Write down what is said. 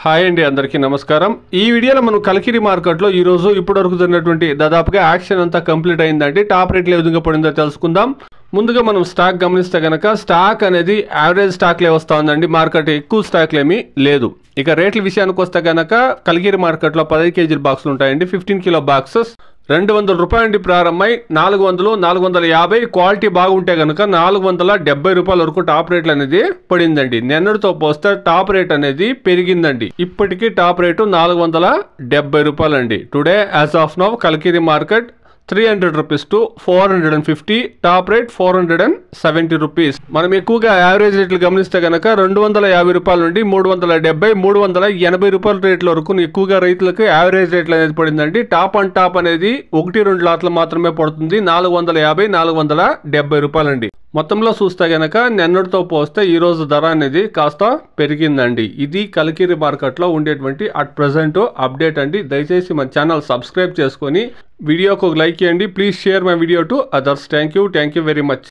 Hi అండి, అందరికీ నమస్కారం. ఈ వీడియోలో మనం కలికిరి మార్కెట్లో ఈరోజు ఇప్పటివరకు జరిగినటువంటి దాదాపుగా యాక్షన్ అంతా కంప్లీట్ అయిందండి. టాప్ రేట్లు ఏ విధంగా పడిందో తెలుసుకుందాం. ముందుగా మనం స్టాక్ గమనిస్తే కనుక స్టాక్ అనేది యావరేజ్ స్టాక్లే వస్తూ ఉందండి. మార్కెట్ ఎక్కువ స్టాక్లు ఏమీ లేదు. ఇక రేట్ల విషయానికి వస్తే కనుక కలికిరి మార్కెట్లో 10 కేజీల బాక్సులు ఉంటాయండి. 15 కిలో బాక్సెస్ 200 రూపాయల నుండి ప్రారంభమై 400, 450 క్వాలిటీ బాగుంటే కనుక 470 రూపాయల వరకు టాప్ రేట్లు అనేది పడిందండి. నిన్నటితో పోస్తే టాప్ రేట్ అనేది పెరిగిందండి. ఇప్పటికీ టాప్ రేటు 470 రూపాయలండి. Today as of now Kalikiri market 300 rupees to 450, top rate 470 rupees. మనం ఎక్కువగా యావరేజ్ రేట్లు గమనిస్తే కనుక 250 రూపాయల నుండి 370, 380 రూపాయల రేట్ల వరకు ఎక్కువగా రైతులకు యావరేజ్ రేట్లు అనేది పడిందండి. టాప్ అండ్ టాప్ అనేది 1-2 లాట్లు మాత్రమే పడుతుంది. 450, 470 రూపాయలండి. మొత్తంలో చూస్తే కనుక నిన్నటితో పోస్తే ఈ రోజు ధర అనేది కాస్త పెరిగిందండి. ఇది కలికిరి మార్కెట్లో ఉండేటువంటి అట్ ప్రజెంట్ అప్డేట్ అండి. దయచేసి మన ఛానల్ సబ్స్క్రైబ్ చేసుకొని వీడియోకి ఒక లైక్ చేయండి. Please share my video to others. Thank you very much.